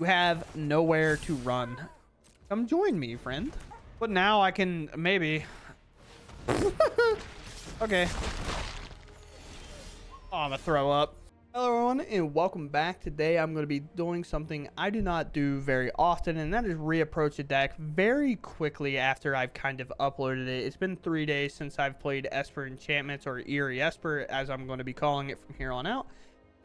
You have nowhere to run. Come join me, friend. But now I can maybe. Okay. Oh, I'm gonna throw up. Hello everyone and welcome back. Today I'm going to be doing something I do not do very often, and that is reapproach a deck very quickly after I've kind of uploaded it. It's been 3 days since I've played Esper Enchantments, or Eerie Esper as I'm going to be calling it from here on out.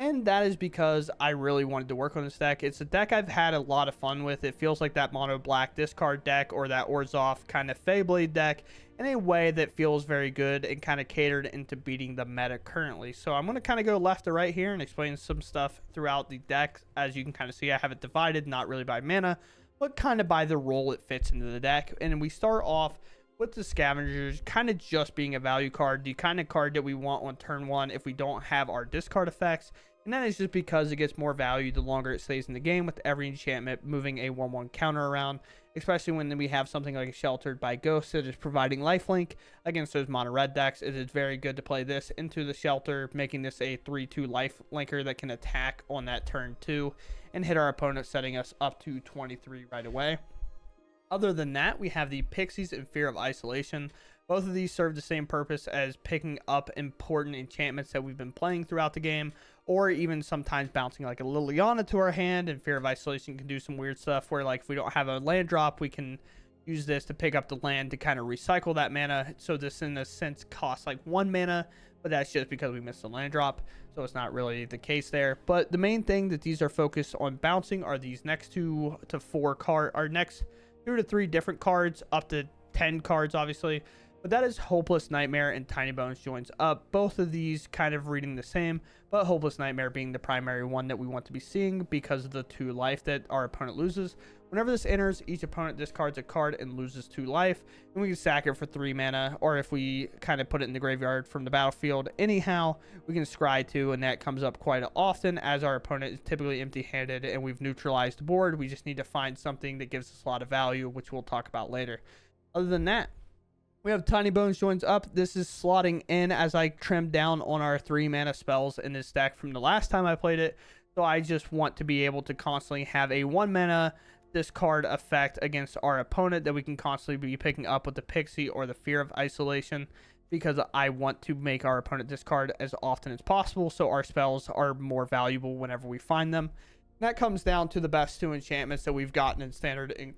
And that is because I really wanted to work on this deck. It's a deck I've had a lot of fun with. It feels like that mono black discard deck or that Orzhov kind of Feyblade deck in a way that feels very good and kind of catered into beating the meta currently. So I'm going to kind of go left to right here and explain some stuff throughout the deck. As you can kind of see, I have it divided, not really by mana, but kind of by the role it fits into the deck. And we start off with the Scavengers kind of just being a value card, the kind of card that we want on turn one if we don't have our discard effects. And that is just because it gets more value the longer it stays in the game, with every enchantment moving a 1/1 counter around, especially when we have something like Sheltered by Ghost that is providing lifelink against those mono red decks. It is very good to play this into the shelter, making this a 3/2 lifelinker that can attack on that turn 2 and hit our opponent, setting us up to 23 right away. Other than that, we have the Pixies and Fear of Isolation. Both of these serve the same purpose as picking up important enchantments that we've been playing throughout the game, or even sometimes bouncing like a Liliana to our hand. And Fear of Isolation can do some weird stuff where, like, if we don't have a land drop, we can use this to pick up the land to kind of recycle that mana. So this in a sense costs like 1 mana, but that's just because we missed the land drop, so it's not really the case there. But the main thing that these are focused on bouncing are these next 2 to 4 cards, our next 2 to 3 different cards, up to 10 cards obviously. But that is Hopeless Nightmare and Tinybones Joins Up. Both of these kind of reading the same, but Hopeless Nightmare being the primary one that we want to be seeing because of the 2 life that our opponent loses. Whenever this enters, each opponent discards a card and loses 2 life, and we can sack it for 3 mana, or if we kind of put it in the graveyard from the battlefield anyhow, we can scry 2, and that comes up quite often as our opponent is typically empty-handed and we've neutralized the board. We just need to find something that gives us a lot of value, which we'll talk about later. Other than that, we have Tinybones Joins Up. This is slotting in as I trimmed down on our 3 mana spells in this deck from the last time I played it. So I just want to be able to constantly have a 1 mana discard effect against our opponent that we can constantly be picking up with the Pixie or the Fear of Isolation, because I want to make our opponent discard as often as possible so our spells are more valuable whenever we find them. And that comes down to the best 2 enchantments that we've gotten in Standard in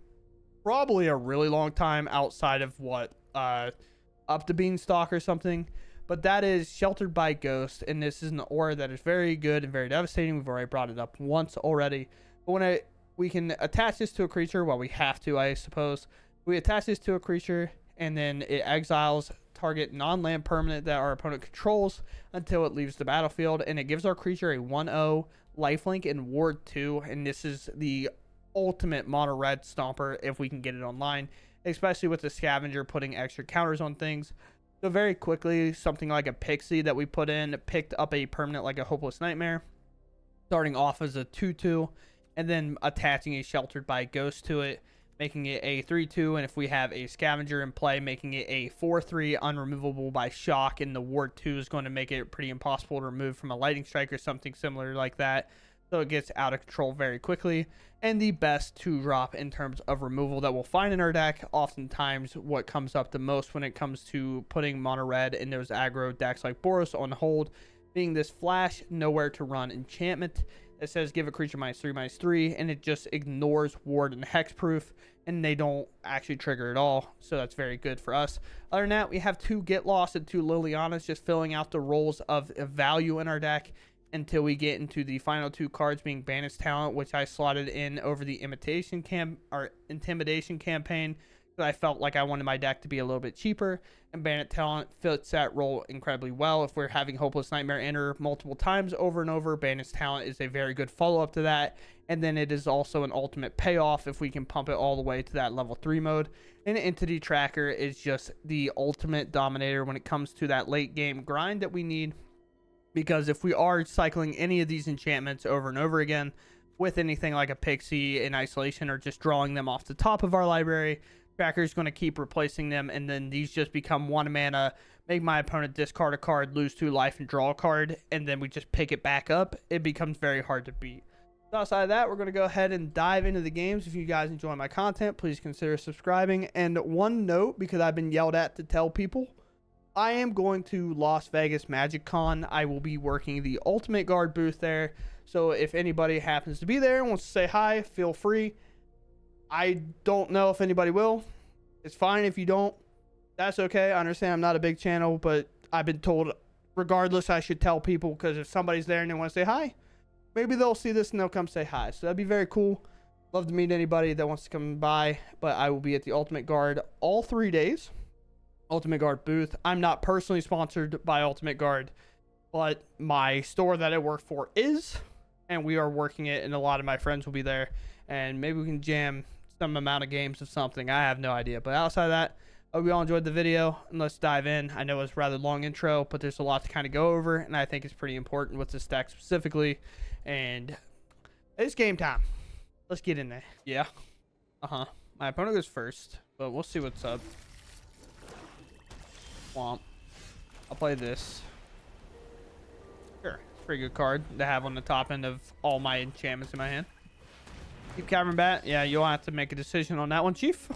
probably a really long time, outside of what up to Beanstalk or something, but that is Sheltered by Ghost, and this is an aura that is very good and very devastating. We've already brought it up once already, but when we can attach this to a creature, well, we have to, I suppose. We attach this to a creature and then it exiles target non-land permanent that our opponent controls until it leaves the battlefield, and it gives our creature a 1/0 lifelink and ward 2, and this is the ultimate mono red stomper if we can get it online, especially with the Scavenger putting extra counters on things. So very quickly, something like a Pixie that we put in picked up a permanent like a Hopeless Nightmare, starting off as a 2/2, and then attaching a Sheltered by Ghost to it, making it a 3/2, and if we have a Scavenger in play, making it a 4/3 unremovable by shock, and the ward 2 is going to make it pretty impossible to remove from a Lightning Strike or something similar like that. So it gets out of control very quickly, and the best 2-drop in terms of removal that we'll find in our deck. Oftentimes what comes up the most when it comes to putting mono red in those aggro decks like Boros on hold, being this flash Nowhere to Run enchantment that says give a creature -3/-3, and it just ignores ward and hexproof, and they don't actually trigger at all, so that's very good for us. Other than that, we have 2 Get Lost and 2 Lilianas, just filling out the roles of value in our deck until we get into the final 2 cards, being Bandit's Talent, which I slotted in over the Intimidation campaign, because I felt like I wanted my deck to be a little bit cheaper, and Bandit Talent fits that role incredibly well. If we're having Hopeless Nightmare enter multiple times over and over, Bandit's Talent is a very good follow-up to that, and then it is also an ultimate payoff if we can pump it all the way to that level 3 mode. And Entity Tracker is just the ultimate dominator when it comes to that late game grind that we need, because if we are cycling any of these enchantments over and over again with anything like a Pixie in Isolation, or just drawing them off the top of our library, Tracker is going to keep replacing them, and then these just become 1 mana, make my opponent discard a card, lose 2 life, and draw a card, and then we just pick it back up. It becomes very hard to beat. So outside of that, we're going to go ahead and dive into the games. If you guys enjoy my content, please consider subscribing. And one note, because I've been yelled at to tell people, I am going to Las Vegas Magic Con. I will be working the Ultimate Guard booth there. So if anybody happens to be there and wants to say hi, feel free. I don't know if anybody will. It's fine if you don't. That's okay. I understand I'm not a big channel, but I've been told regardless I should tell people, because if somebody's there and they want to say hi, maybe they'll see this and they'll come say hi. So that'd be very cool. Love to meet anybody that wants to come by. But I will be at the Ultimate Guard all 3 days. Ultimate Guard booth. I'm not personally sponsored by Ultimate Guard, but my store that I work for is, and we are working it, and a lot of my friends will be there, and maybe we can jam some amount of games of something. I have no idea. But outside of that, I hope you all enjoyed the video, and let's dive in. I know it's a rather long intro, but there's a lot to kind of go over, and I think it's pretty important with this deck specifically. And it's game time. Let's get in there. Yeah. My opponent goes first, but we'll see what's up. Swamp. I'll play this. Sure. Pretty good card to have on the top end of all my enchantments in my hand. Keep Cavern Bat. Yeah, you'll have to make a decision on that one, Chief.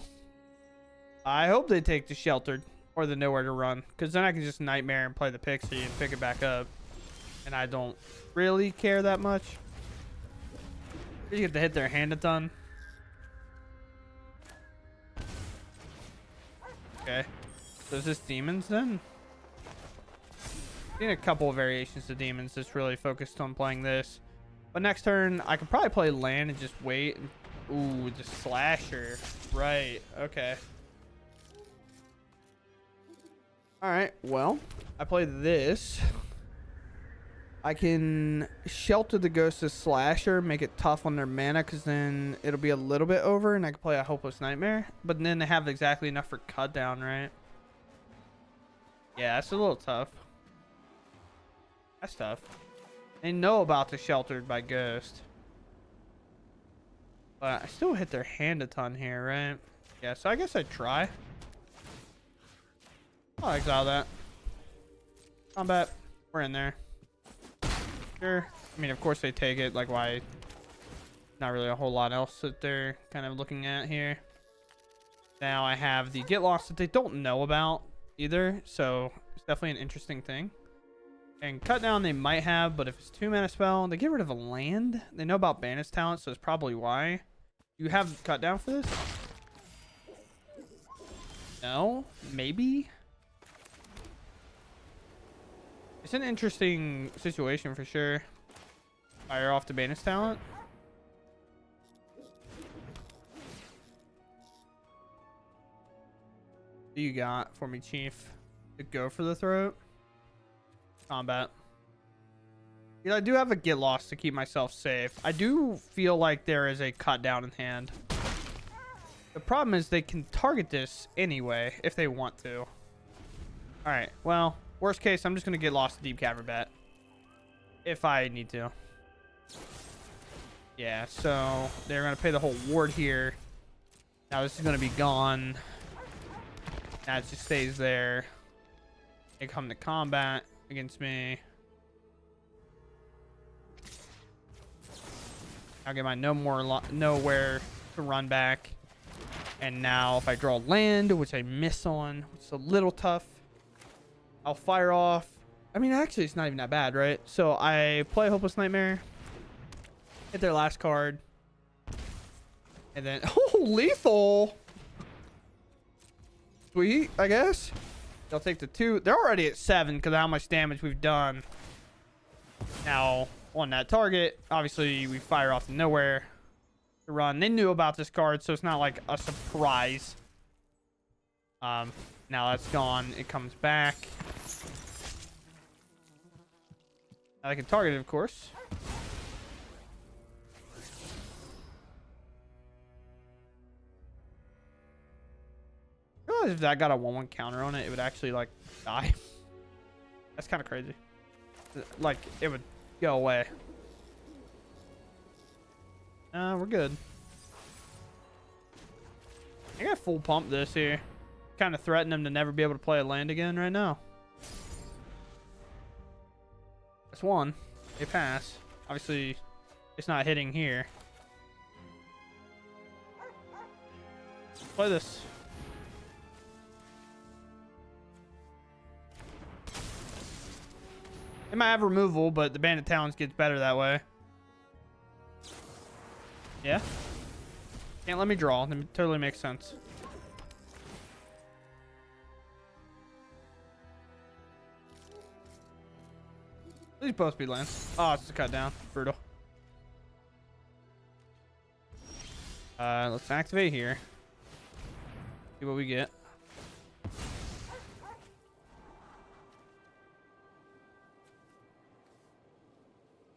I hope they take the Sheltered or the Nowhere to Run, because then I can just Nightmare and play the Pixie and pick it back up. And I don't really care that much. You get to hit their hand a ton. Okay. So is this Demons then? I've seen a couple of variations of Demons that's really focused on playing this. But next turn, I could probably play land and just wait. Ooh, the Slasher. Right. Okay. Alright, well, I play this. I can Shelter the Ghost of Slasher, make it tough on their mana, because then it'll be a little bit over, and I can play a Hopeless Nightmare. But then they have exactly enough for cut down, right? Yeah, that's a little tough. That's tough. They know about the Sheltered by Ghost. But I still hit their hand a ton here, right? Yeah, so I guess I'd try. I'll exile that. Combat. We're in there. Sure. I mean, of course they take it. Like, why? Not really a whole lot else that they're kind of looking at here. Now I have the Get Lost that they don't know about either. So it's definitely an interesting thing. And Cut Down they might have, but if it's 2-mana spell, they get rid of a land. They know about Bandit's talent, so it's probably why. You have Cut Down for this? No? Maybe? It's an interesting situation for sure. Fire off the Bandit's talent. What do you got for me, Chief? To go for the throat? Combat. Yeah, I do have a Get Lost to keep myself safe. I do feel like there is a Cut Down in hand. The problem is they can target this anyway if they want to. Alright, well, worst case, I'm just going to Get Lost to Deep Cavern Bat. If I need to. Yeah, so they're going to pay the whole ward here. Now this is going to be gone. Now it just stays there. They come to combat against me. I'll get my nowhere to run back. And now if I draw land, which I miss on, which is a little tough, I'll fire off. I mean, actually, it's not even that bad, right? So I play Hopeless Nightmare, hit their last card, and then oh, lethal. Sweet, I guess. They'll take the 2. They're already at 7 because of how much damage we've done. Now on that target, obviously we fire off to nowhere to run. They knew about this card, so it's not like a surprise. Now that's gone. It comes back. Now I can target it, of course. I realize if that got a 1/1 counter on it, it would actually like die. That's kind of crazy. Like it would go away. We're good. I got full pump this here. Kind of threaten them to never be able to play a land again right now. That's one. They pass. Obviously, It's not hitting here. Play this. It might have removal, but the Bandit Talons gets better that way. Yeah. Can't let me draw. That totally makes sense. These both be lands. Oh, it's a cut down. Brutal. Let's activate here. See what we get.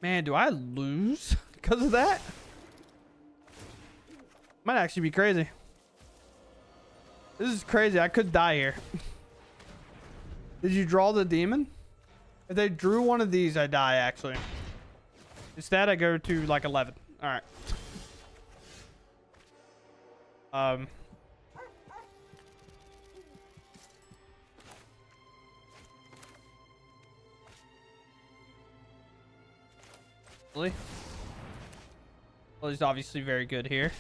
Man, do I lose because of that? Might actually be crazy. This is crazy. I could die here. Did you draw the demon? If they drew one of these, I die, actually. Instead, I go to, like, 11. All right. Really? Well, he's obviously very good here.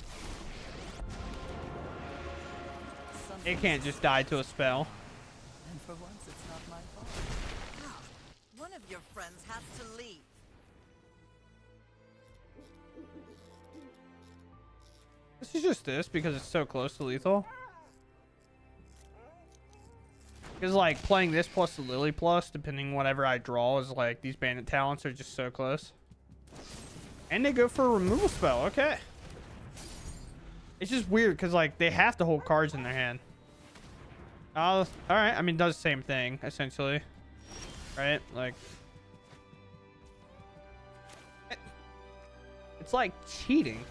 It can't just die to a spell. And for once, it's not my fault. One of your friends has to leave. This is just this because it's so close to lethal. Because like playing this plus the Lily plus, depending whatever I draw, is like these Bandit Talents are just so close. And they go for a removal spell. Okay. It's just weird because like they have to hold cards in their hand. All right. I mean, it does the same thing essentially, right? Like, it's like cheating.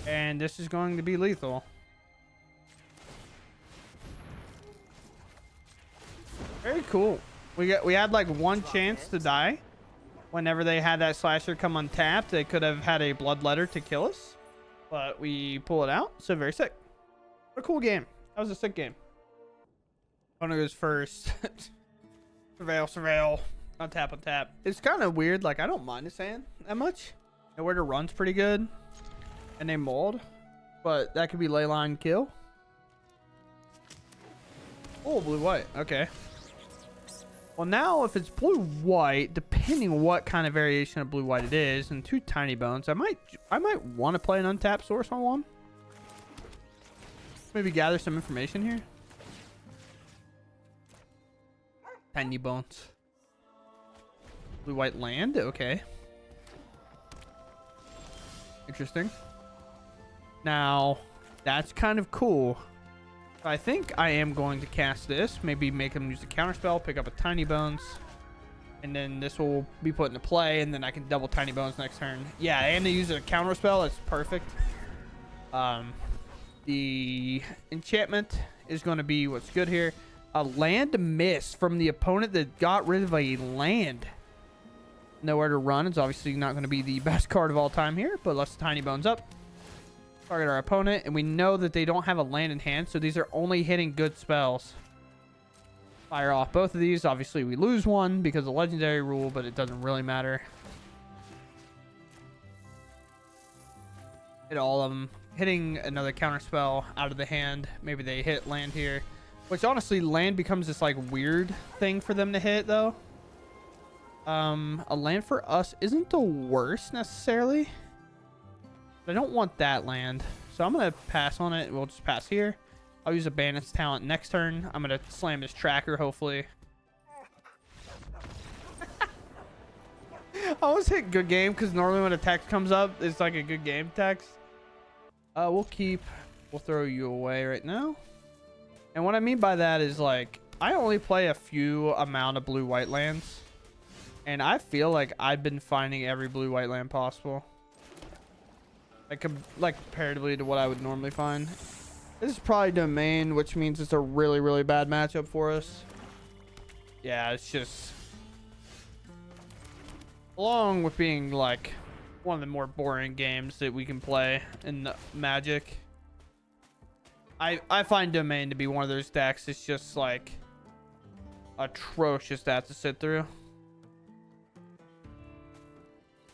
And this is going to be lethal. Very cool. We had like one chance to die. Whenever they had that slasher come untapped, they could have had a bloodletter to kill us. But we pull it out. So very sick. What a cool game. That was a sick game. Opponent goes first. Surveil, surveil. Untap, untap. It's kind of weird. Like, I don't mind this hand that much. Nowhere to run's pretty good. And they mold. But that could be leyline kill. Oh, blue-white. Okay. Well, now if it's blue-white, depending on what kind of variation of blue-white it is, and 2 Tinybones, I might want to play an untapped source on one. Maybe gather some information here. Tinybones. Blue-white land. Okay. Interesting. Now, that's kind of cool. I think I am going to cast this. Maybe make them use a counterspell, pick up a Tinybones, and then this will be put into play, and then I can double Tinybones next turn. Yeah, and they use a counterspell. That's perfect. The enchantment is going to be what's good here. A land miss from the opponent that got rid of a land. Nowhere to run. It's obviously not going to be the best card of all time here, but let's Tinybones up. Target our opponent, and we know that they don't have a land in hand, so these are only hitting good spells. Fire off both of these. Obviously, we lose one because of the legendary rule, but it doesn't really matter. Hit all of them. Hitting another counter spell out of the hand. Maybe they hit land here, which honestly, land becomes this like weird thing for them to hit, though. A land for us isn't the worst necessarily. I don't want that land, so I'm going to pass on it. We'll just pass here. I'll use a Bandit's talent next turn. I'm going to slam his tracker, hopefully. I always hit good game, because normally when a text comes up, it's like a good game text. We'll throw you away right now. And what I mean by that is, like, I only play a few amount of blue-white lands. And I feel like I've been finding every blue-white land possible. Like comparatively to what I would normally find. This is probably domain, which means it's a really, really bad matchup for us. Yeah, it's just... along with being, like, one of the more boring games that we can play in Magic. I find domain to be one of those decks. It's just, like... atrocious to have to sit through.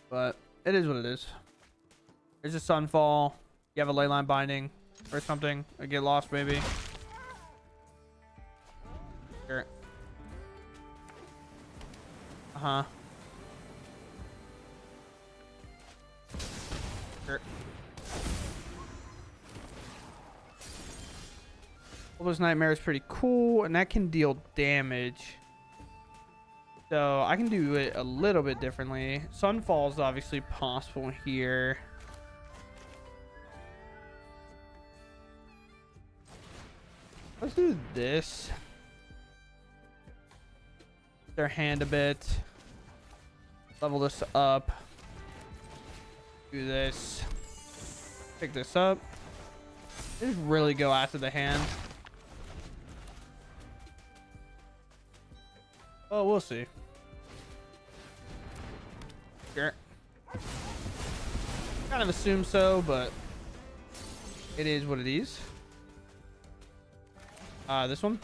But it is what it is. There's a Sunfall. You have a Leyline Binding or something. I get lost maybe. Sure. Uh-huh. Sure. Those Nightmare is pretty cool, and that can deal damage. So I can do it a little bit differently. Sunfall is obviously possible here. Let's do this. Their hand a bit. Level this up. Do this. Pick this up. Just really go after the hand. Oh, we'll see. Sure. Kind of assume so, but it is what it is. This one.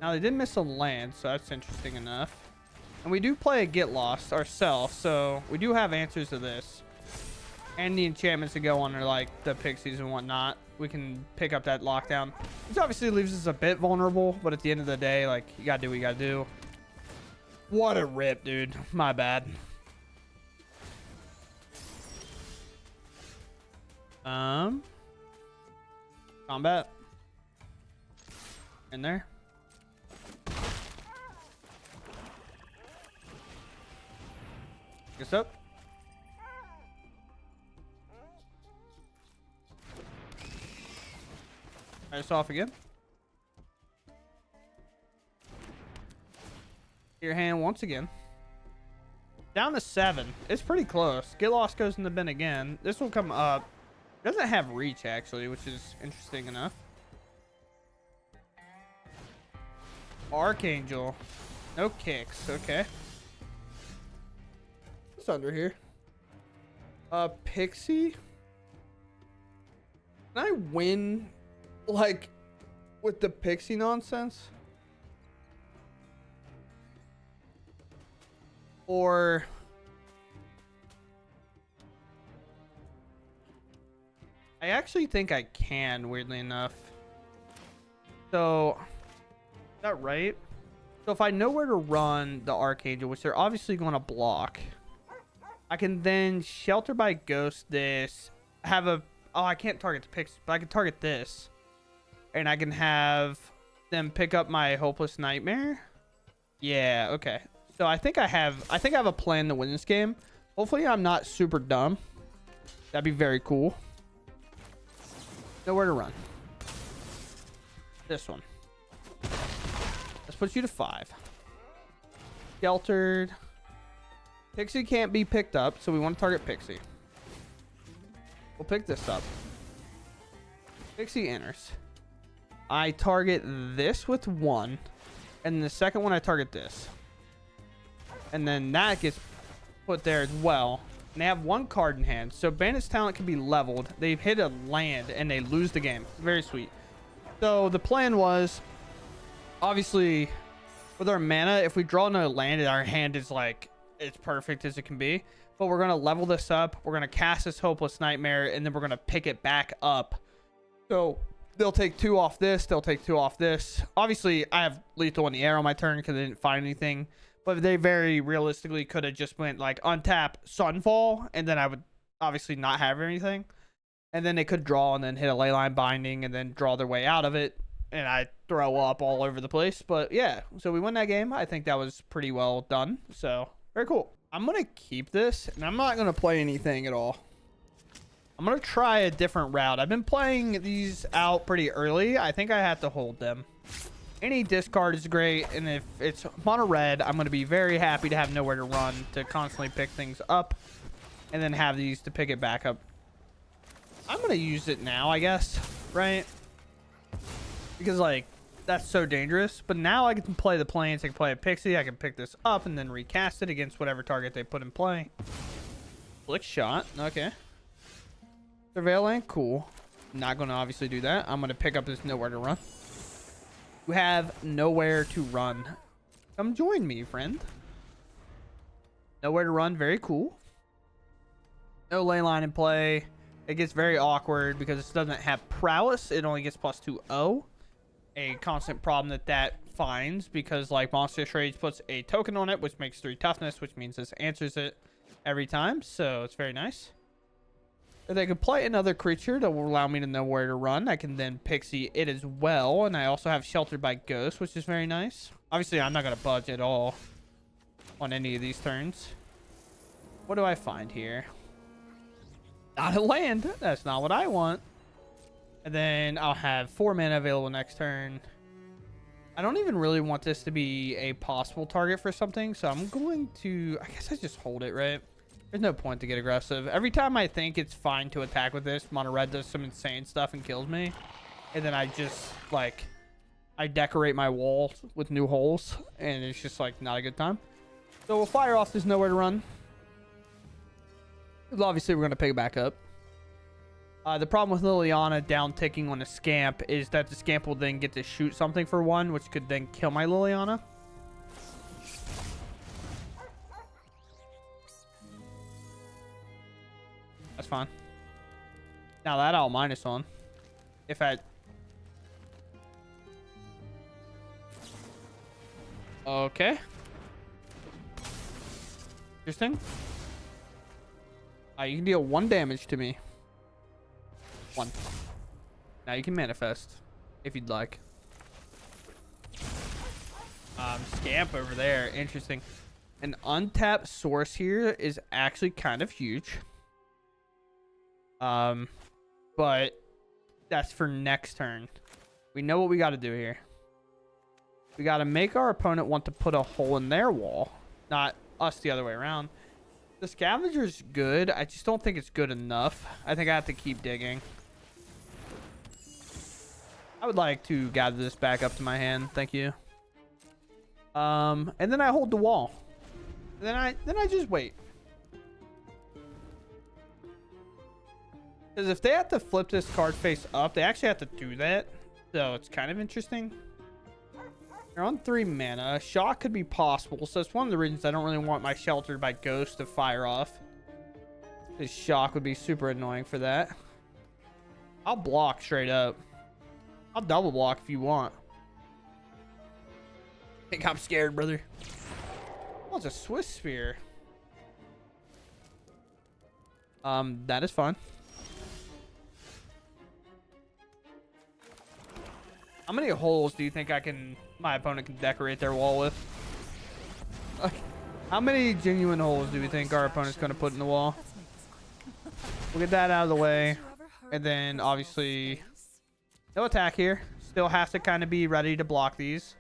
Now they did miss a land, so that's interesting enough. And we do play a Get Lost ourselves, so we do have answers to this. And the enchantments that go on are like the pixies and whatnot. We can pick up that lockdown. Which obviously leaves us a bit vulnerable, but at the end of the day, like, you gotta do what you gotta do. What a rip, dude. My bad. Combat. In there. Pick this up. Try this off again. Your hand once again. Down to 7. It's pretty close. Get Lost goes in the bin again. This will come up. Doesn't have reach actually, which is interesting enough. Archangel. No kicks. Okay. What's under here? Pixie. Can I win, like, with the Pixie nonsense? Or I actually think I can, weirdly enough. So, is that right? So if I know where to run the Archangel, which they're obviously going to block, I can then Shelter by Ghost this, have a... Oh, I can't target the Pixie, but I can target this. And I can have them pick up my Hopeless Nightmare. Yeah, okay. So I think I have a plan to win this game. Hopefully I'm not super dumb. That'd be very cool. Nowhere to run. This one. Let's put you to 5. Sheltered. Pixie can't be picked up, so we want to target Pixie. We'll pick this up. Pixie enters. I target this with 1. And the second one I target this. And then that gets put there as well. And they have 1 card in hand. So Bandit's talent can be leveled. They've hit a land and they lose the game. Very sweet. So the plan was, obviously, with our mana, if we draw another land, our hand is like, it's perfect as it can be. But we're going to level this up. We're going to cast this Hopeless Nightmare. And then we're going to pick it back up. So they'll take 2 off this. They'll take 2 off this. Obviously, I have lethal in the air on my turn because I didn't find anything. But they very realistically could have just went like untap Sunfall, and then I would obviously not have anything. And then they could draw and then hit a Leyline Binding and then draw their way out of it. And I throw up all over the place. But yeah, so we won that game. I think that was pretty well done. So very cool. I'm going to keep this, and I'm not going to play anything at all. I'm going to try a different route. I've been playing these out pretty early. I think I have to hold them. Any discard is great, and if it's mono red, I'm going to be very happy to have nowhere to run to constantly pick things up and then have these to pick it back up. I'm going to use it now, I guess, right? Because, like, that's so dangerous. But now I can play the planes. I can play a Pixie. I can pick this up and then recast it against whatever target they put in play. Flick shot. Okay. Surveil land. Cool. Not going to obviously do that. I'm going to pick up this nowhere to run. You have nowhere to run. Come join me, friend. Nowhere to run. Very cool. No ley line in play. It gets very awkward because it doesn't have prowess. It only gets +2/0. A constant problem that finds because like Monster Trades puts a token on it, which makes 3 toughness, which means this answers it every time. So it's very nice. If they could play another creature that will allow me to know where to run, I can then pixie it as well. And I also have Sheltered by Ghost, which is very nice. Obviously, I'm not going to budge at all on any of these turns. What do I find here? Not a land. That's not what I want. And then I'll have 4 mana available next turn. I don't even really want this to be a possible target for something. So I'm going to... I guess I just hold it, right? There's no point to get aggressive. Every time I think it's fine to attack with this, Mono Red does some insane stuff and kills me. And then I just, like... I decorate my wall with new holes. And it's just, like, not a good time. So we'll fire off this Nowhere to Run. Obviously, we're going to pick it back up. The problem with Liliana down ticking on a Scamp is that the Scamp will then get to shoot something for 1, which could then kill my Liliana. That's fine. Now that I'll minus on. If I... Okay. Interesting. You can deal 1 damage to me. 1. Now you can manifest if you'd like. Scamp over there. Interesting. An untapped source here is actually kind of huge. But that's for next turn. We know what we got to do here. We got to make our opponent want to put a hole in their wall, not us the other way around. The Scavenger's good. I just don't think it's good enough. I think I have to keep digging. I would like to gather this back up to my hand. Thank you. And then I hold the wall. Then I just wait. Because if they have to flip this card face up, they actually have to do that. So it's kind of interesting. They're on 3 mana. Shock could be possible. So it's one of the reasons I don't really want my Sheltered by Ghost to fire off. This Shock would be super annoying for that. I'll block straight up. I'll double block if you want. Think I'm scared, brother. Oh, it's a Swiss Spear. That is fun. How many holes do you think my opponent can decorate their wall with? Like, how many genuine holes do we think our opponent's going to put in the wall? We'll get that out of the way. And then, obviously, no attack here. Still has to kind of be ready to block these.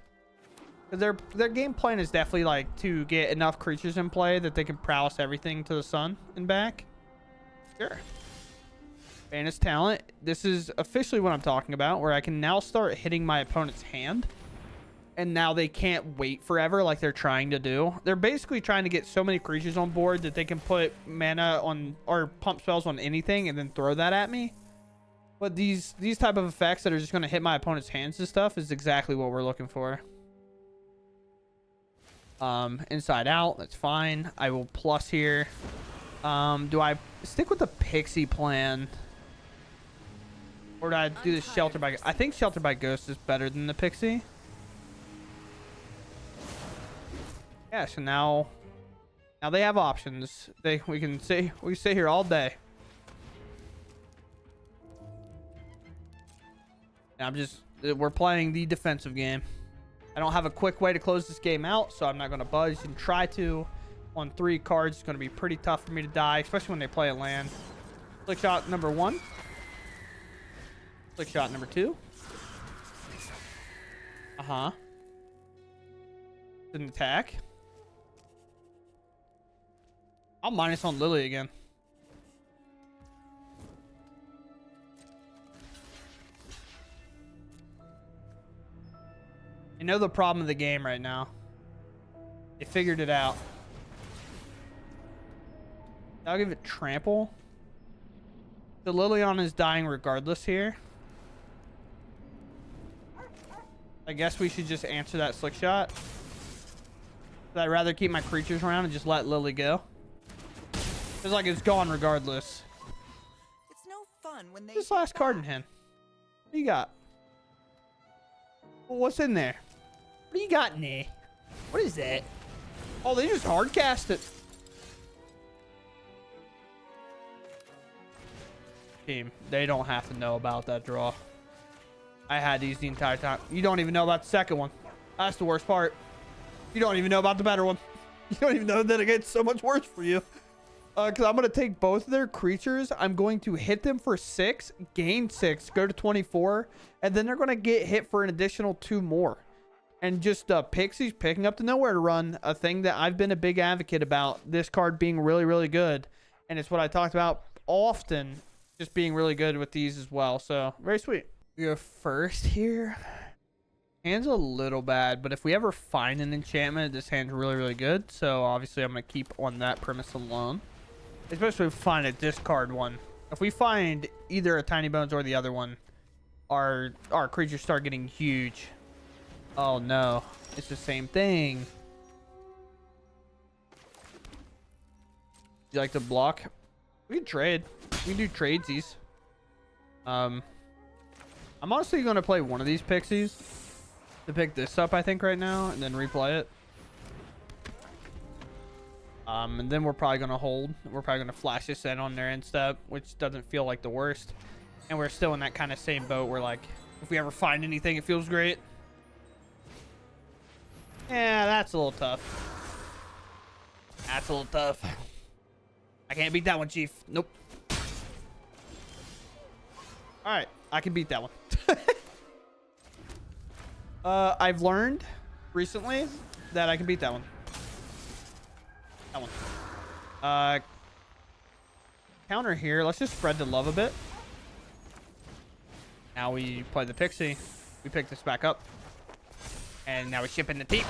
Because their game plan is definitely, like, to get enough creatures in play that they can prowess everything to the sun and back. Sure. Bandit's talent. This is officially what I'm talking about, where I can now start hitting my opponent's hand. And now they can't wait forever like they're trying to do. They're basically trying to get so many creatures on board that they can put mana on or pump spells on anything and then throw that at me. But these type of effects that are just going to hit my opponent's hands and stuff is exactly what we're looking for. Inside out, that's fine. I will plus here. Do I stick with the Pixie plan? Or do I do the Shelter by... I think Shelter by Ghost is better than the Pixie. Yeah, so now they have options. We can stay here all day. And we're playing the defensive game. I don't have a quick way to close this game out, so I'm not going to budge and try to. On 3 cards, it's going to be pretty tough for me to die, especially when they play a land. Flick shot number 1. Flick shot number 2. Didn't attack. I'll minus on Lily again. You know the problem of the game right now. They figured it out. I'll give it trample. The Liliana is dying regardless here. I guess we should just answer that slick shot. But I'd rather keep my creatures around and just let Lily go. It's like it's gone regardless. It's no fun when they This last card in hand. What do you got? Well, what's in there? What do you got in there? What is that? Oh, they just hard cast it. Team, they don't have to know about that draw. I had these the entire time. You don't even know about the second one. That's the worst part. You don't even know about the better one. You don't even know that it gets so much worse for you. Because I'm going to take both of their creatures. I'm going to hit them for 6, gain 6, go to 24. And then they're going to get hit for an additional 2 more. And just Pixie's picking up the nowhere to run. A thing that I've been a big advocate about. This card being really, really good. And it's what I talked about often. Just being really good with these as well. So, very sweet. We go first here. Hand's a little bad, but if we ever find an enchantment, this hand's really, really good. So, obviously, I'm going to keep on that premise alone. Especially if we find a discard one. If we find either a Tinybones or the other one, our creatures start getting huge. Oh, no. It's the same thing. You like to block? We can trade. We can do tradesies. I'm honestly going to play one of these pixies to pick this up, I think, right now, and then replay it. And then we're probably going to hold. We're probably going to flash this in on their end step, which doesn't feel like the worst. And we're still in that kind of same boat where, like, if we ever find anything, it feels great. Yeah, that's a little tough. That's a little tough. I can't beat that one, Chief. Nope. All right, I can beat that one. I've learned recently that I can beat that one. That one. Counter here. Let's just spread the love a bit. Now we play the Pixie. We pick this back up. And now we're shipping the team.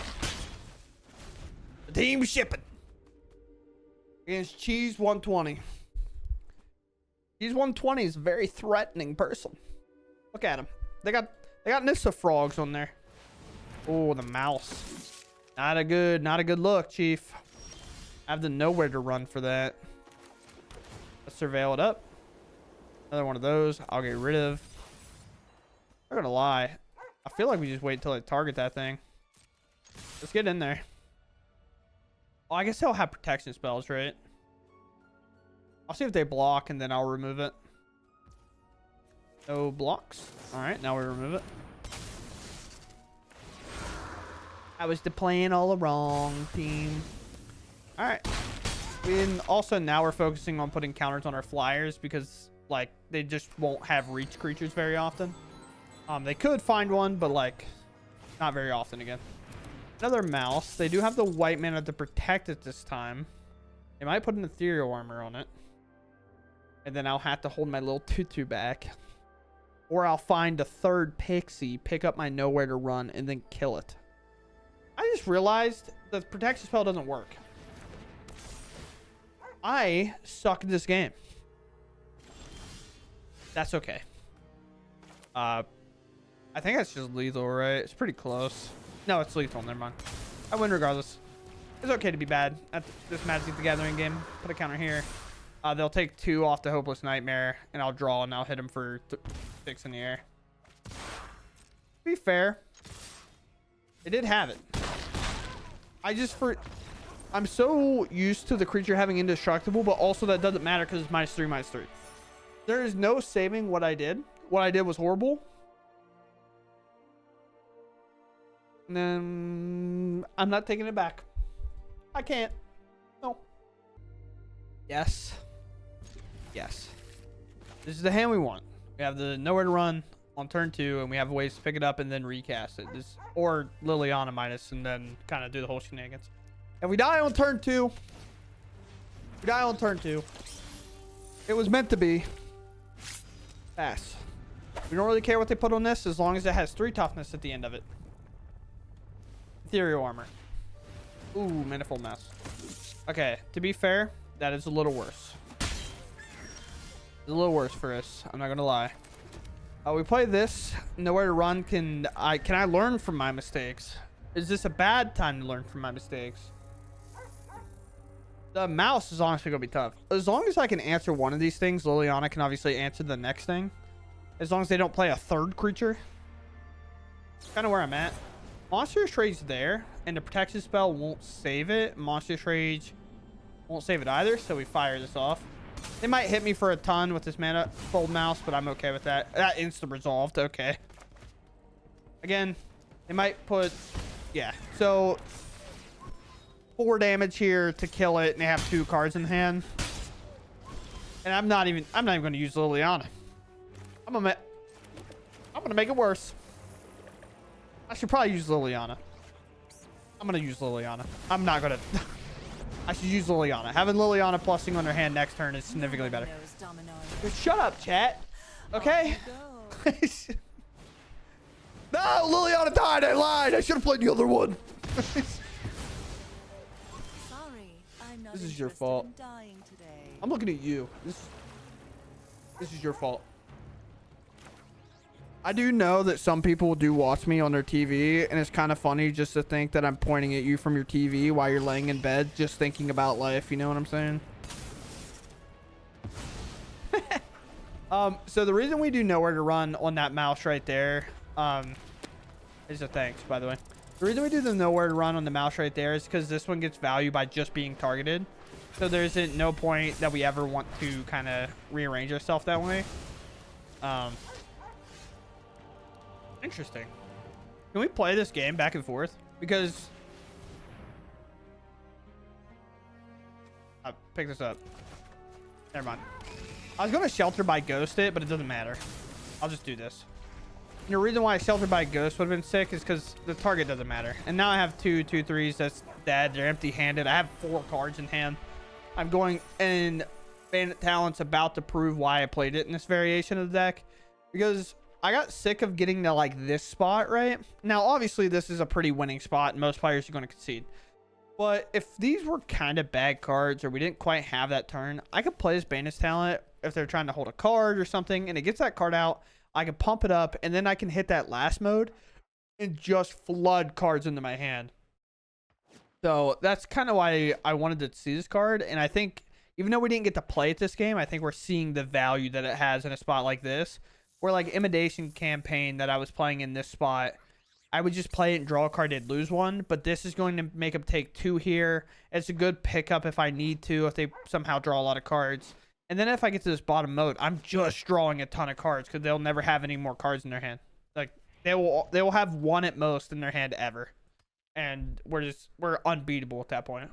The team's shipping. Against Cheese 120. Cheese 120 is a very threatening person. Look at him. They got Nissa frogs on there. Oh, the mouse. Not a good look, Chief. I have the nowhere to run for that. Let's surveil it up. Another one of those I'll get rid of. I'm not gonna lie. I feel like we just wait until they target that thing. Let's get in there. Oh, I guess they'll have protection spells, right? I'll see if they block and then I'll remove it. No blocks. All right, now we remove it. I was the plan all wrong, team. All right. And also now we're focusing on putting counters on our flyers because, like, they just won't have reach creatures very often. They could find one, but, like, not very often again. Another mouse. They do have the white mana to protect it this time. They might put an ethereal armor on it. And then I'll have to hold my little tutu back. Or I'll find a third pixie, pick up my nowhere to run, and then kill it. I just realized the protection spell doesn't work. I suck at this game. That's okay. I think that's just lethal, right? It's pretty close. No, it's lethal. Never mind. I win regardless. It's okay to be bad at this Magic the Gathering game. Put a counter here. They'll take 2 off the Hopeless Nightmare, and I'll draw, and I'll hit them for 6 in the air. To be fair, they did have it. I'm so used to the creature having indestructible, but also that doesn't matter because it's -3/-3. There is no saving what I did. What I did was horrible. And then I'm not taking it back. I can't. No. Yes. Yes. This is the hand we want. We have the nowhere to run on turn 2, and we have ways to pick it up and then recast it. Or Liliana minus, and then kind of do the whole shenanigans. If we die on turn 2, we die on turn 2. It was meant to be. Pass. We don't really care what they put on this as long as it has 3 toughness at the end of it. Ethereal armor. Ooh, manifold mass. Okay, to be fair, that is a little worse. It's a little worse for us. I'm not gonna lie. We play this. Nowhere to run. Can I learn from my mistakes? Is this a bad time to learn from my mistakes? The mouse is honestly gonna be tough. As long as I can answer one of these things, Liliana can obviously answer the next thing. As long as they don't play a third creature. Kind of where I'm at. Monstrous Rage's there, and the protection spell won't save it. Monstrous Rage won't save it either, so we fire this off. They might hit me for a ton with this mana fold mouse, but I'm okay with that. That insta resolved. Okay. Again, they might put, yeah. So 4 damage here to kill it, and they have 2 cards in hand. And I'm not even going to use Liliana. I'm gonna make it worse. I should probably use Liliana. I'm gonna use Liliana. I'm not gonna. I should use Liliana. Having Liliana plusing on her hand next turn is significantly better. Just shut up, chat. Okay? No, Liliana died. I lied. I should have played the other one. Sorry, I'm not This is your fault. I'm looking at you. This is your fault. I do know that some people do watch me on their TV, and it's kind of funny just to think that I'm pointing at you from your TV while you're laying in bed just thinking about life. You know what I'm saying? So the reason we do nowhere to run on that mouse right there, is a thanks, by the way. The reason we do the nowhere to run on the mouse right there is because this one gets value by just being targeted. So there isn't no point that we ever want to kind of rearrange ourselves that way. Interesting. Can we play this game back and forth? Because pick this up. Never mind. I was going to shelter by ghost it, but it doesn't matter. I'll just do this. And the reason why I shelter by ghost would have been sick is because the target doesn't matter. And now I have 2/2/3s that's dead. They're empty-handed. I have 4 cards in hand. I'm going, and Bandit Talent's about to prove why I played it in this variation of the deck, because I got sick of getting to like this spot, right? Now, obviously, this is a pretty winning spot, and most players are going to concede. But if these were kind of bad cards, or we didn't quite have that turn, I could play this Bandit's Talent if they're trying to hold a card or something, and it gets that card out. I can pump it up, and then I can hit that last mode and just flood cards into my hand. So that's kind of why I wanted to see this card. And I think even though we didn't get to play it this game, I think we're seeing the value that it has in a spot like this. Where like Intimidation Campaign that I was playing in this spot, I would just play it and draw a card, they'd lose one. But this is going to make them take 2 here. It's a good pickup if I need to, if they somehow draw a lot of cards. And then if I get to this bottom mode, I'm just drawing a ton of cards because they'll never have any more cards in their hand. Like they will have 1 at most in their hand ever. And we're unbeatable at that point.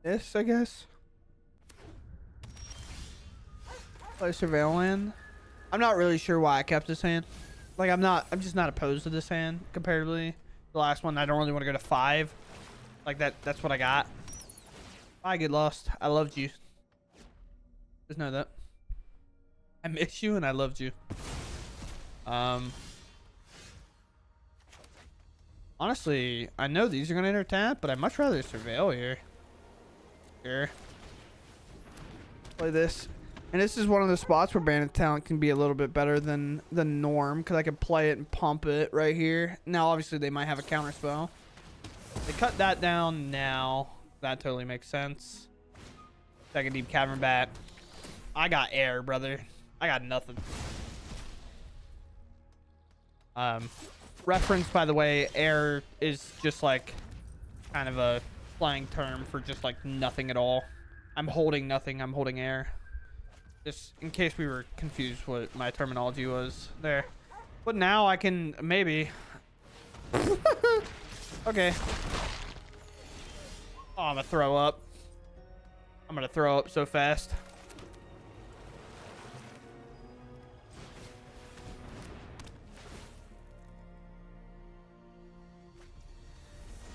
This, I guess. Play Surveil Land. I'm not really sure why I kept this hand. Like I'm just not opposed to this hand comparatively. The last one, I don't really want to go to 5. Like that's what I got. Bye, get lost. I loved you. Just know that. I miss you and I loved you. Honestly, I know these are gonna enter tap, but I'd much rather surveil here. Here. Play this. And this is one of the spots where Bandit Talent can be a little bit better than the norm, because I can play it and pump it right here. Now, obviously, they might have a counter spell. They cut that down now. That totally makes sense. Second Deep Cavern Bat. I got air, brother. I got nothing. Reference, by the way, air is just like kind of a slang term for just like nothing at all. I'm holding nothing. I'm holding air. Just in case we were confused what my terminology was there. But now I can maybe. Okay. Oh, I'm gonna throw up. I'm gonna throw up so fast.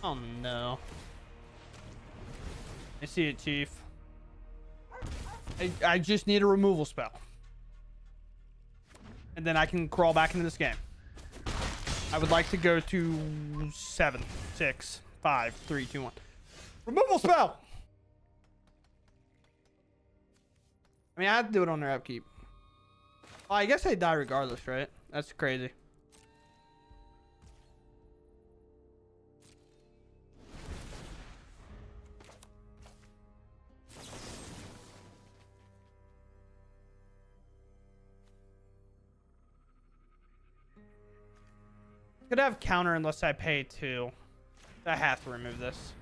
Oh no. I see it, Chief. I just need a removal spell. And then I can crawl back into this game. I would like to go to 7, 6, 5, 3, 2, 1. Removal spell! I mean, I have to do it on their upkeep. Well, I guess they die regardless, right? That's crazy. Could have counter unless I pay 2. I have to remove this.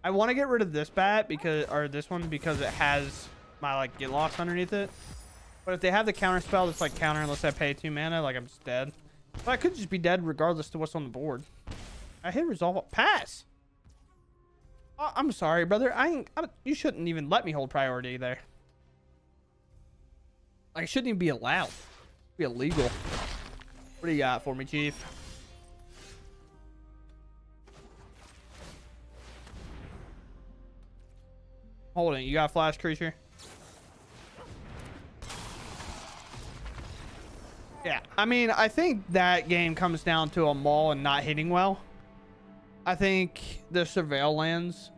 I want to get rid of this bat because, or this one, because it has my like get lost underneath it. But if they have the counter spell that's like counter unless I pay 2 mana, like I'm just dead. But I could just be dead regardless to what's on the board. I hit resolve pass. Oh, I'm sorry, brother. You shouldn't even let me hold priority there. Like, it shouldn't even be allowed. It'd be illegal. What do you got for me, Chief? Hold it. You got a flash creature? Yeah. I mean, I think that game comes down to a maul and not hitting well. I think the surveil lands.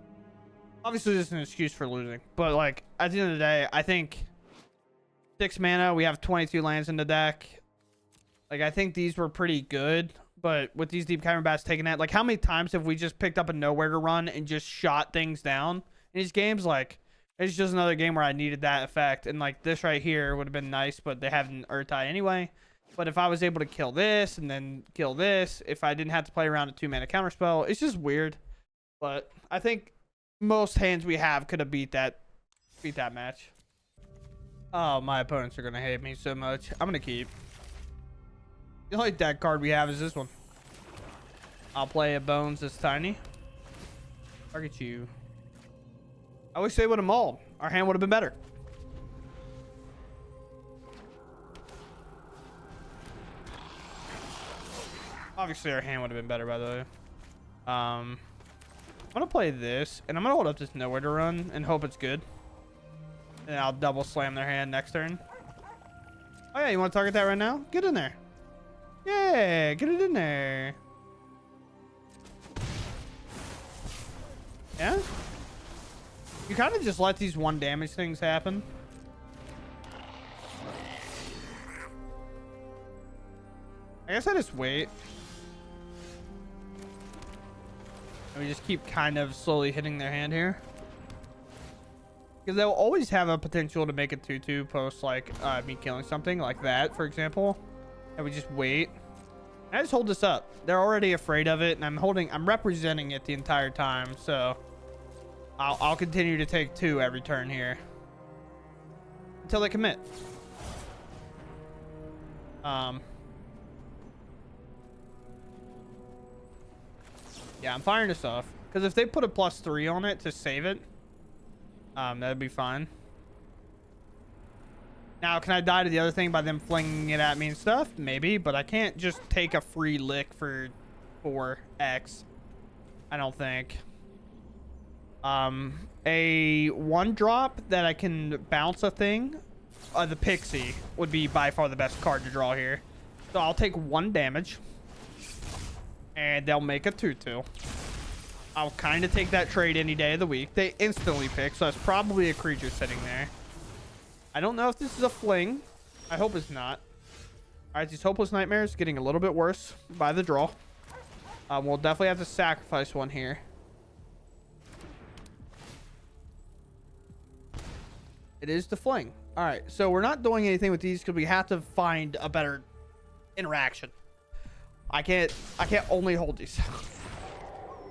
Obviously, this is an excuse for losing. But, like, at the end of the day, I think 6 mana. We have 22 lands in the deck. Like, I think these were pretty good. But with these deep cavern bats taking that, like, how many times have we just picked up a nowhere to run and just shot things down? In these games, like, it's just another game where I needed that effect. And, like, this right here would have been nice, but they have an Urtai anyway. But if I was able to kill this and then kill this, if I didn't have to play around a 2-mana counterspell, it's just weird. But I think most hands we have could have beat that match. Oh, my opponents are going to hate me so much. I'm going to keep. The only deck card we have is this one. I'll play a Bones that's tiny. Target you. I wish they would have mauled. Our hand would have been better. Obviously, our hand would have been better, by the way. I'm going to play this, and I'm going to hold up this nowhere to run and hope it's good. And I'll double slam their hand next turn. Oh, yeah, you want to target that right now? Get in there. Yeah, get it in there. Yeah? You kind of just let these 1 damage things happen. I guess I just wait. And we just keep kind of slowly hitting their hand here. Because they'll always have a potential to make a 2-2 post, like me killing something like that, for example. And we just wait. And I just hold this up. They're already afraid of it, and I'm representing it the entire time, so I'll continue to take 2 every turn here until they commit. Yeah, I'm firing this off because if they put a +3 on it to save it, that'd be fine. Now, can I die to the other thing by them flinging it at me and stuff? Maybe, but I can't just take a free lick for 4x. I don't think. A 1-drop that I can bounce a thing, the Pixie would be by far the best card to draw here. So I'll take 1 damage, and they'll make a 2-2. I'll kind of take that trade any day of the week. They instantly pick, so it's probably a creature sitting there. I don't know if this is a fling. I hope it's not. All right, these Hopeless Nightmares getting a little bit worse by the draw. We'll definitely have to sacrifice one here. It is the fling. All right, so we're not doing anything with these because we have to find a better interaction. I can't only hold these.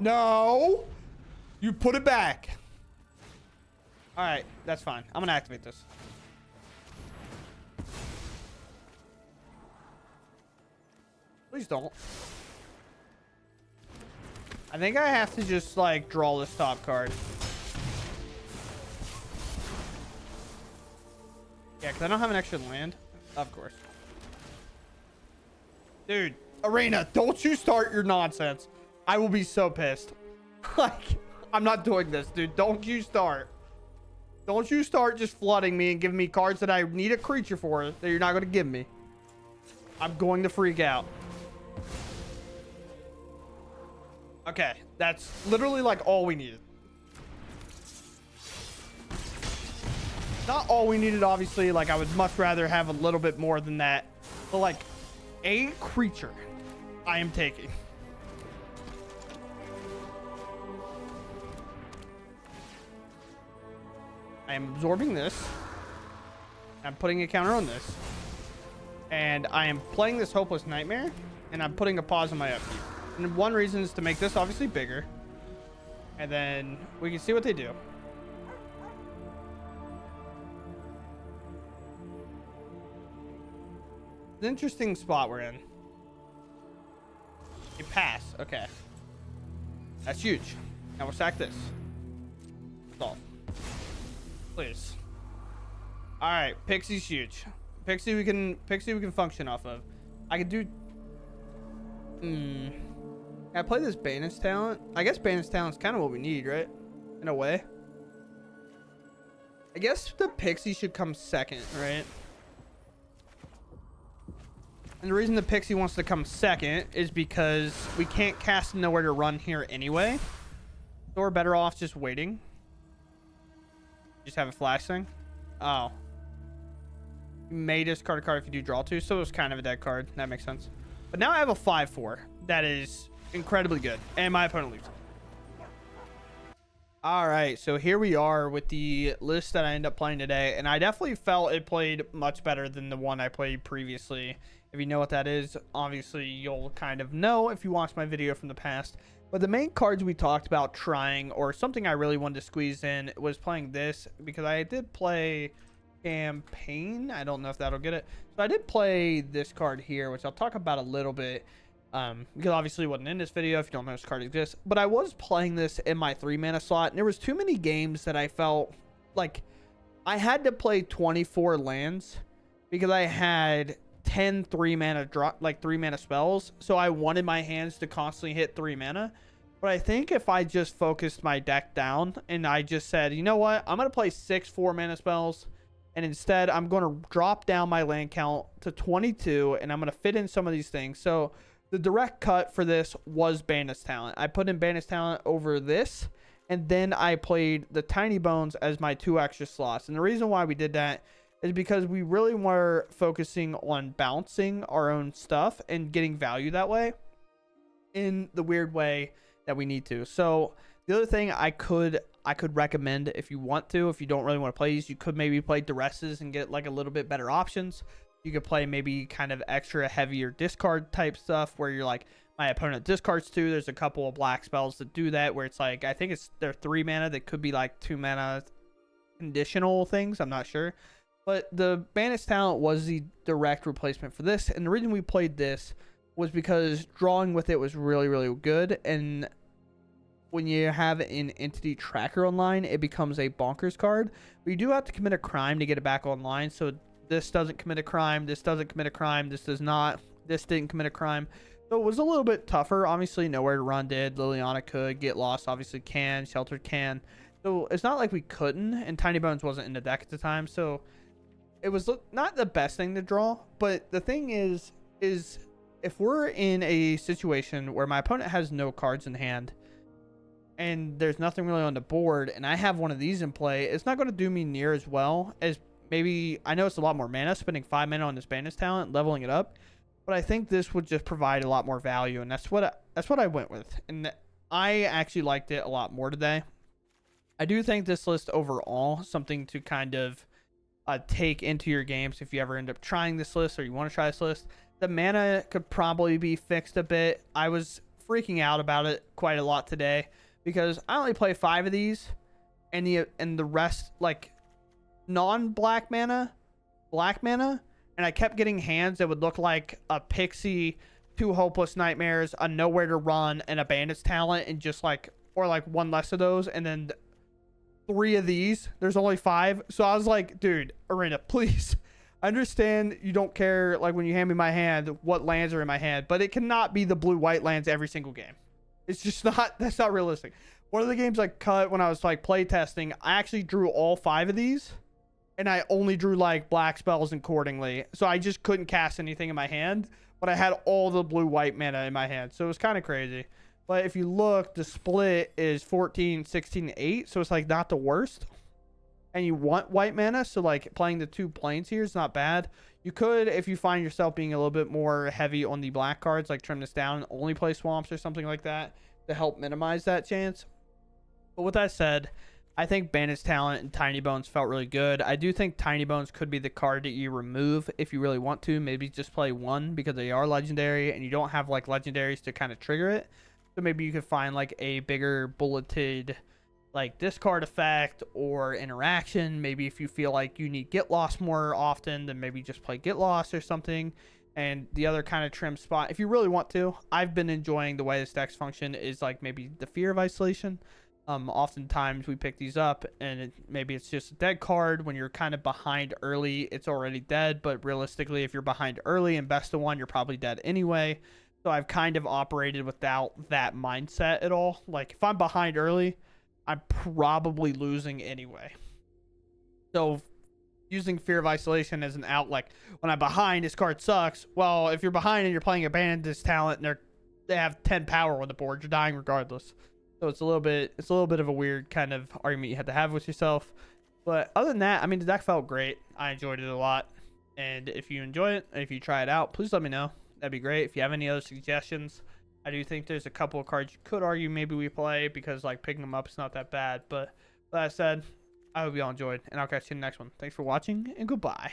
No, you put it back. All right, that's fine. I'm gonna activate this. Please don't. I think I have to just like draw this top card. Yeah, because I don't have an extra land. Of course. Dude, Arena, don't you start your nonsense. I will be so pissed. Like, I'm not doing this, dude. Don't you start. Don't you start just flooding me and giving me cards that I need a creature for that you're not going to give me. I'm going to freak out. Okay, that's literally like all we needed. Not all we needed, obviously. Like, I would much rather have a little bit more than that. But, like, a creature I am taking. I am absorbing this. I'm putting a counter on this. And I am playing this Hopeless Nightmare. And I'm putting a pause on my upkeep. And one reason is to make this obviously bigger. And then we can see what they do. It's an interesting spot we're in. A pass. Okay. That's huge. Now we'll sack this. Solve. Please. All right, Pixie's huge. Pixie we can function off of. I could do. Can I play this Bandit's talent? I guess Bandit's talent is kind of what we need, right? In a way. I guess the Pixie should come second, right? And the reason the Pixie wants to come second is because we can't cast Nowhere to Run here anyway. So we're better off just waiting. Just have a flash thing. Oh. You may discard a card if you do draw two, so it was kind of a dead card. That makes sense. But now I have a 5/4 that is incredibly good, and my opponent leaves. All right, so here we are with the list that I end up playing today, and I definitely felt it played much better than the one I played previously. If you know what that is, obviously you'll kind of know if you watched my video from the past. But the main cards we talked about trying, or something I really wanted to squeeze in, was playing this, because I did play Campaign. I don't know if that'll get it. So I did play this card here, which I'll talk about a little bit, because obviously it wasn't in this video if you don't know this card exists. But I was playing this in my 3-mana slot, and there was too many games that I felt like I had to play 24 lands because I had 10 3-mana drop, like 3-mana spells, so I wanted my hands to constantly hit 3 mana. But I think if I just focused my deck down and I just said, you know what, I'm gonna play 6 4-mana spells, and instead I'm gonna drop down my land count to 22, and I'm gonna fit in some of these things. So the direct cut for this was Bandit's talent. I put in Bandit's talent over this, and then I played the Tinybones as my 2 extra slots. And the reason why we did that is because we really were focusing on bouncing our own stuff and getting value that way in the weird way that we need to. So the other thing I could recommend, if you want to, if you don't really want to play these, you could maybe play Duresses and get like a little bit better options. You could play maybe kind of extra heavier discard type stuff where you're like, my opponent discards 2. There's a couple of black spells that do that where it's like, I think they're 3 mana that could be like 2 mana conditional things. I'm not sure. But the Bandit's talent was the direct replacement for this. And the reason we played this was because drawing with it was really, really good. And when you have an entity tracker online, it becomes a bonkers card. But you do have to commit a crime to get it back online. So this doesn't commit a crime. This doesn't commit a crime. This does not. This didn't commit a crime. So it was a little bit tougher. Obviously, Nowhere to Run did. Liliana could. Get Lost obviously can. Sheltered can. So it's not like we couldn't. And Tinybones wasn't in the deck at the time. So it was not the best thing to draw, but the thing is if we're in a situation where my opponent has no cards in hand and there's nothing really on the board and I have one of these in play, it's not going to do me near as well as maybe. I know it's a lot more mana, spending 5 mana on this Bandit's talent, leveling it up, but I think this would just provide a lot more value, and that's what I went with, and I actually liked it a lot more today. I do think this list overall, something to kind of take into your games if you ever end up trying this list or you want to try this list. The mana could probably be fixed a bit. I was freaking out about it quite a lot today because I only play 5 of these, and the rest like non-black mana, black mana, and I kept getting hands that would look like a Pixie, 2 Hopeless Nightmares, a Nowhere to Run, and a Bandit's talent, and just like, or like 1 less of those, and then 3 of these. There's only 5. So I was like, dude, Arena, please. I understand you don't care, like, when you hand me my hand, what lands are in my hand, but it cannot be the blue-white lands every single game. It's just not, that's not realistic. One of the games I cut when I was, like, play testing, I actually drew all 5 of these, and I only drew, like, black spells accordingly. So I just couldn't cast anything in my hand, but I had all the blue-white mana in my hand. So it was kind of crazy. But if you look, the split is 14, 16, 8. So it's like not the worst. And you want white mana. So like playing the 2 planes here is not bad. You could, if you find yourself being a little bit more heavy on the black cards, like trim this down, only play swamps or something like that to help minimize that chance. But with that said, I think Bandit's talent and Tinybones felt really good. I do think Tinybones could be the card that you remove if you really want to. Maybe just play one because they are legendary and you don't have like legendaries to kind of trigger it. So maybe you could find like a bigger bulleted like discard effect or interaction. Maybe if you feel like you need Get Lost more often, then maybe just play Get Lost or something. And the other kind of trim spot, if you really want to, I've been enjoying the way this deck's function is like maybe the Fear of Isolation. Oftentimes we pick these up and maybe it's just a dead card. When you're kind of behind early, it's already dead, but realistically if you're behind early and best of one, you're probably dead anyway. So I've kind of operated without that mindset at all. Like if I'm behind early, I'm probably losing anyway. So using Fear of Isolation as an out, like when I'm behind, this card sucks. Well, if you're behind and you're playing a Bandit's talent and they have 10 power on the board, you're dying regardless. So it's a little bit of a weird kind of argument you have to have with yourself. But other than that, I mean, the deck felt great. I enjoyed it a lot. And if you enjoy it, and if you try it out, please let me know. That'd be great. If you have any other suggestions, I do think there's a couple of cards you could argue maybe we play because like picking them up is not that bad. But with that said, I hope you all enjoyed, and I'll catch you in the next one. Thanks for watching, and goodbye.